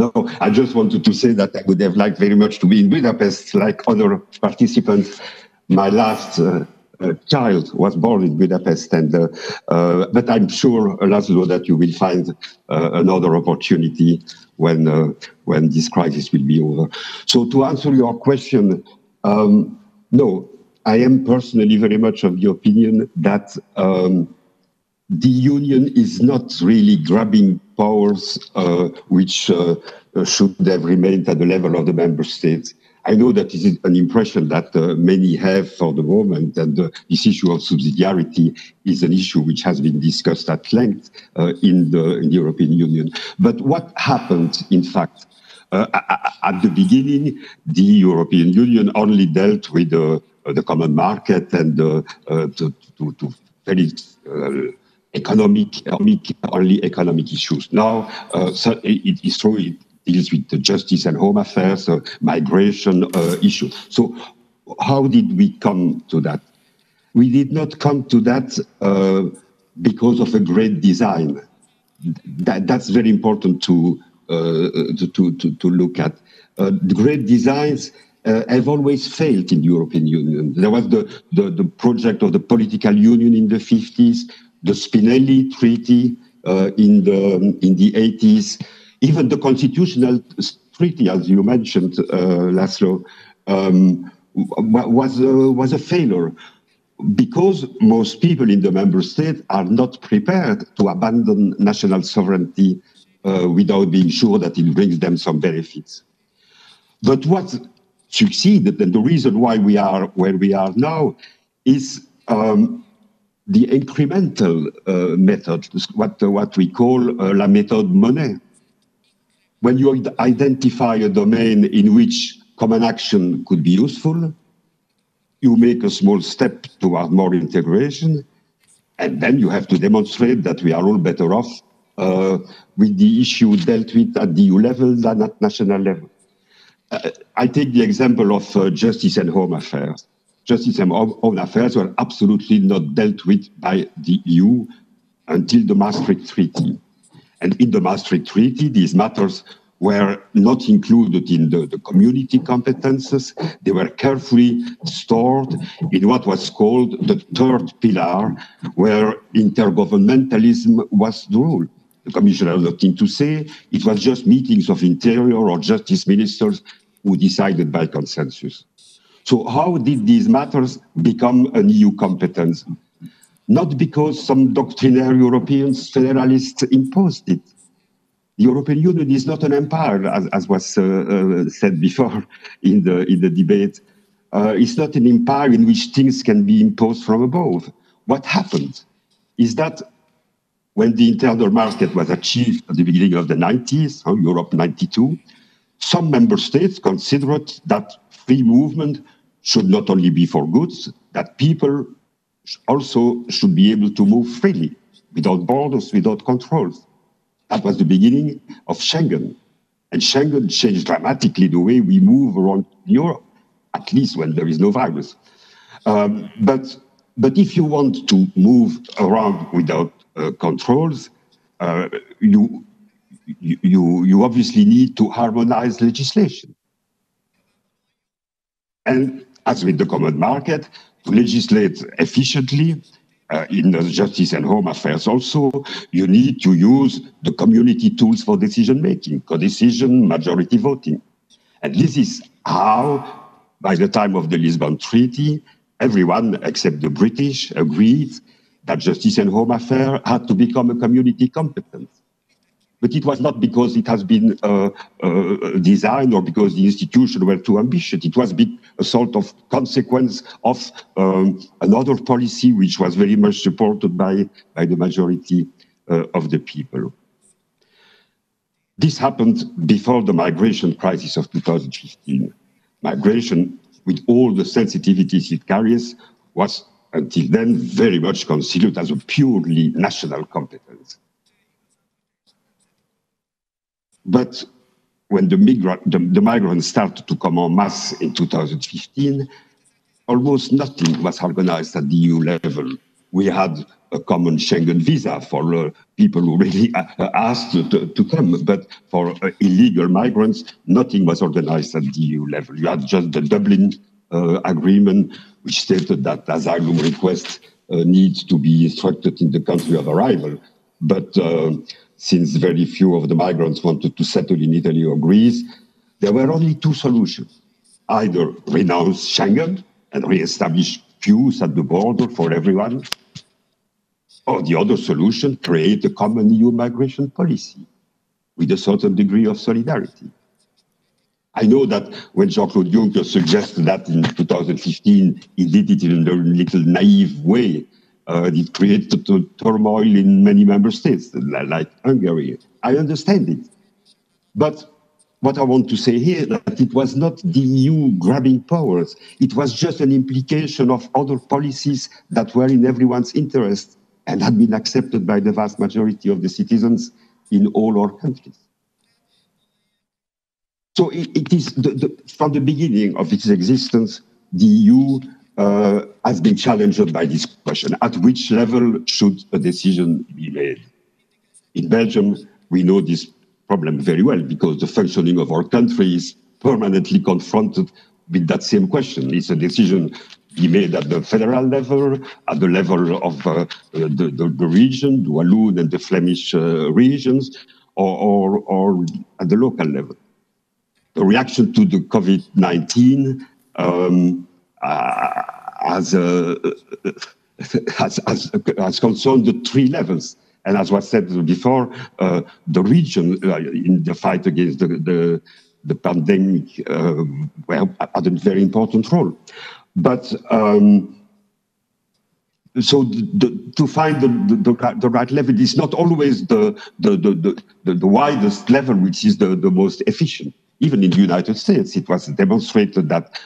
No, I just wanted to say that I would have liked very much to be in Budapest, like other participants. My last child was born in Budapest, and but I'm sure, Laszlo, that you will find another opportunity when this crisis will be over. So to answer your question, no, I am personally very much of the opinion that the Union is not really grabbing powers which should have remained at the level of the member states. I know that this is an impression that many have for the moment, and this issue of subsidiarity is an issue which has been discussed at length in the European Union. But what happened, in fact, at the beginning, the European Union only dealt with the common market and to very only economic issues. Now, so it is true, it deals with the justice and home affairs, migration issues. So how did we come to that? We did not come to that because of a great design. That's very important to look at. The great designs have always failed in the European Union. There was the project of the political union in the 50s, the Spinelli Treaty in the 80s, even the constitutional treaty, as you mentioned, Laszlo, was a failure because most people in the member state are not prepared to abandon national sovereignty without being sure that it brings them some benefits. But what succeeded, and the reason why we are where we are now, is the incremental method, what we call la méthode Monnet. When you identify a domain in which common action could be useful, you make a small step toward more integration, and then you have to demonstrate that we are all better off with the issue dealt with at the EU level than at national level. I take the example of justice and home affairs. Justice and home affairs were absolutely not dealt with by the EU until the Maastricht Treaty. And in the Maastricht Treaty, these matters were not included in the community competences. They were carefully stored in what was called the third pillar, where intergovernmentalism was the rule. The Commission had nothing to say. It was just meetings of interior or justice ministers who decided by consensus. So how did these matters become an EU competence? Not because some doctrinaire European federalists imposed it. The European Union is not an empire, as was said before in the debate. It's not an empire in which things can be imposed from above. What happened is that when the internal market was achieved at the beginning of the 90s, Europe 92, some member states considered that free movement should not only be for goods, that people also should be able to move freely, without borders, without controls. That was the beginning of Schengen. And Schengen changed dramatically the way we move around Europe, at least when there is no virus. But if you want to move around without controls, you obviously need to harmonize legislation. And as with the common market, to legislate efficiently in the justice and home affairs also, you need to use the community tools for decision-making, co-decision, majority voting. And this is how, by the time of the Lisbon Treaty, everyone except the British agreed that justice and home affairs had to become a community competence. But it was not because it has been designed or because the institutions were too ambitious. It was a sort of consequence of another policy which was very much supported by the majority of the people. This happened before the migration crisis of 2015. Migration, with all the sensitivities it carries, was until then very much considered as a purely national competence. But when the migrants started to come en masse in 2015, almost nothing was organized at the EU level. We had a common Schengen visa for people who really asked to come. But for illegal migrants, nothing was organized at the EU level. You had just the Dublin agreement, which stated that asylum requests need to be instructed in the country of arrival. But since very few of the migrants wanted to settle in Italy or Greece, there were only two solutions. Either renounce Schengen and re-establish queues at the border for everyone, or the other solution, create a common EU migration policy with a certain degree of solidarity. I know that when Jean-Claude Juncker suggested that in 2015, he did it in a little naive way. It created turmoil in many member states, like Hungary. I understand it. But what I want to say here is that it was not the EU grabbing powers. It was just an implication of other policies that were in everyone's interest and had been accepted by the vast majority of the citizens in all our countries. So it is from the beginning of its existence, the EU has been challenged by this question: at which level should a decision be made? In Belgium, we know this problem very well because the functioning of our country is permanently confronted with that same question. It's a decision be made at the federal level, at the level of the region, the Walloon and the Flemish regions, or at the local level. The reaction to the COVID-19 has concerned the three levels. And as was said before, the region in the fight against the pandemic had a very important role. But so to find the right level is not always the widest level, which is the most efficient. Even in the United States, it was demonstrated that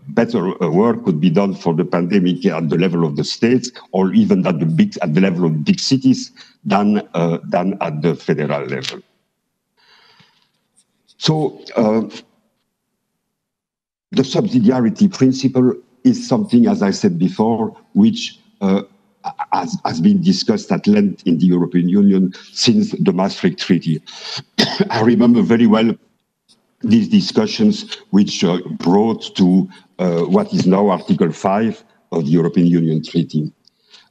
better work could be done for the pandemic at the level of the states, or even at the level of big cities, than at the federal level. So the subsidiarity principle is something, as I said before, which has been discussed at length in the European Union since the Maastricht Treaty. I remember very well these discussions which brought to what is now Article 5 of the European Union Treaty.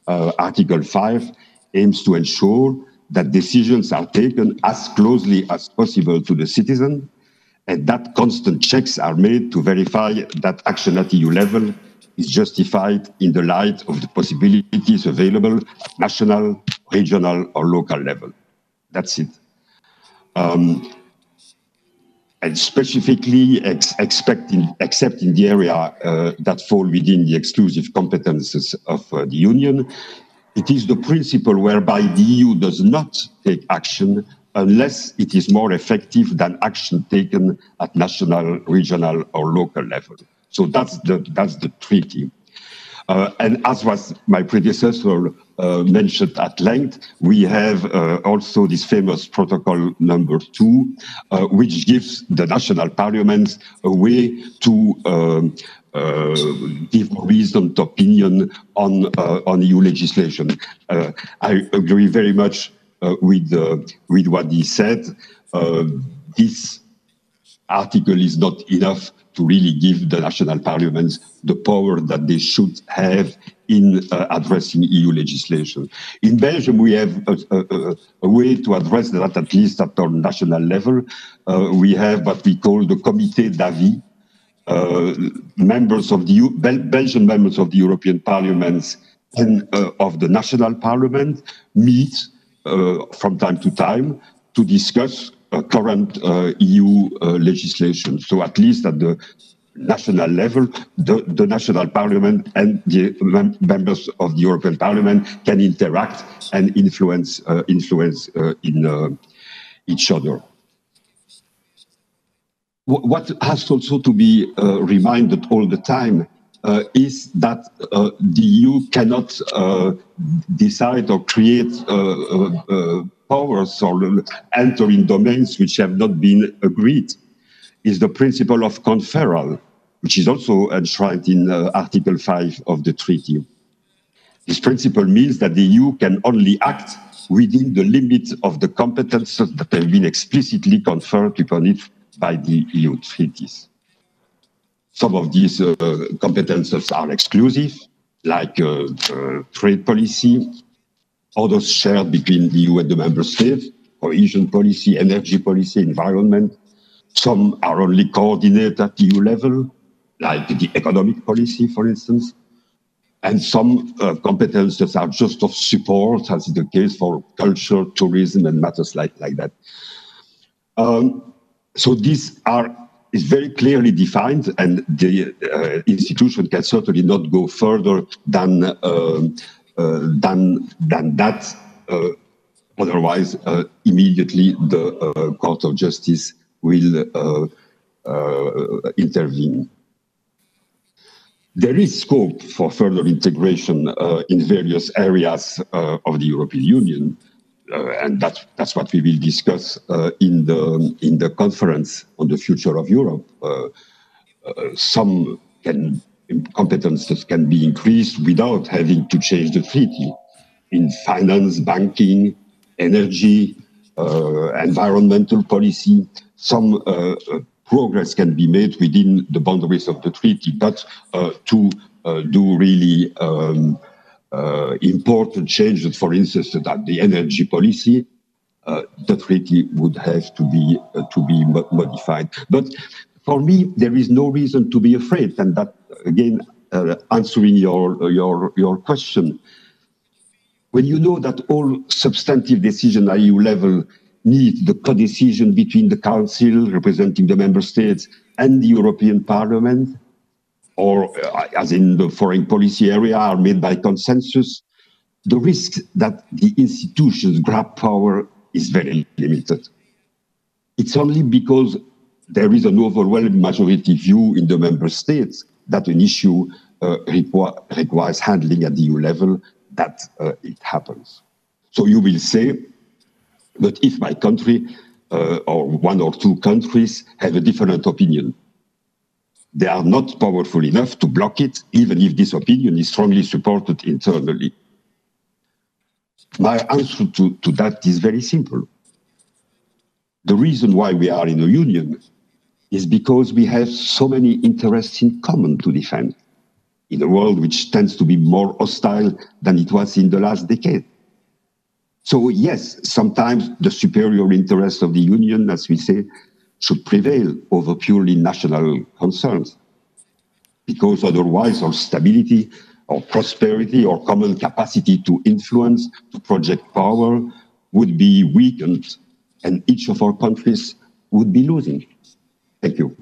Article 5 aims to ensure that decisions are taken as closely as possible to the citizen, and that constant checks are made to verify that action at EU level is justified in the light of the possibilities available at national, regional, or local level. That's it. And specifically, except in the area that fall within the exclusive competences of the Union, it is the principle whereby the EU does not take action unless it is more effective than action taken at national, regional, or local level. So that's the treaty. And as was my predecessor mentioned at length, we have also this famous protocol number 2, which gives the national parliaments a way to give a reasoned opinion on EU legislation. I agree very much with what he said. This article is not enough to really give the national parliaments the power that they should have in addressing EU legislation. In Belgium, we have a way to address that, at least at our national level. We have what we call the Comité d'Avis. Members of the Belgian members of the European Parliament and of the national parliament meet from time to time to discuss current EU legislation. So at least at the national level, the national parliament and the members of the European Parliament can interact and influence in each other. What has also to be reminded all the time is that the EU cannot decide or create powers or enter in domains which have not been agreed. Is the principle of conferral, which is also enshrined in Article 5 of the treaty. This principle means that the EU can only act within the limits of the competences that have been explicitly conferred upon it by the EU treaties. Some of these competences are exclusive, like trade policy, others shared between the EU and the member states, cohesion policy, energy policy, environment. Some are only coordinated at EU level, like the economic policy, for instance. And some competences are just of support, as is the case for culture, tourism, and matters like that. So these is very clearly defined, and the institution can certainly not go further than that. Otherwise, immediately the Court of Justice will intervene. There is scope for further integration in various areas of the European Union, and that's what we will discuss in the conference on the future of Europe. Some competences can be increased without having to change the treaty in finance, banking, energy, environmental policy. Some progress can be made within the boundaries of the treaty, but to do really important changes, for instance, that the energy policy, the treaty would have to be modified. But for me, there is no reason to be afraid, and that again, answering your question. When you know that all substantive decisions at EU level need the co-decision between the Council, representing the Member States, and the European Parliament, or as in the foreign policy area, are made by consensus, the risk that the institutions grab power is very limited. It's only because there is an overwhelming majority view in the Member States that an issue requires handling at the EU level that it happens. So you will say, but if my country or one or two countries have a different opinion, they are not powerful enough to block it, even if this opinion is strongly supported internally. My answer to that is very simple. The reason why we are in a union is because we have so many interests in common to defend in a world which tends to be more hostile than it was in the last decade. So yes, sometimes the superior interest of the Union, as we say, should prevail over purely national concerns, because otherwise our stability, our prosperity, our common capacity to influence, to project power would be weakened, and each of our countries would be losing. Thank you.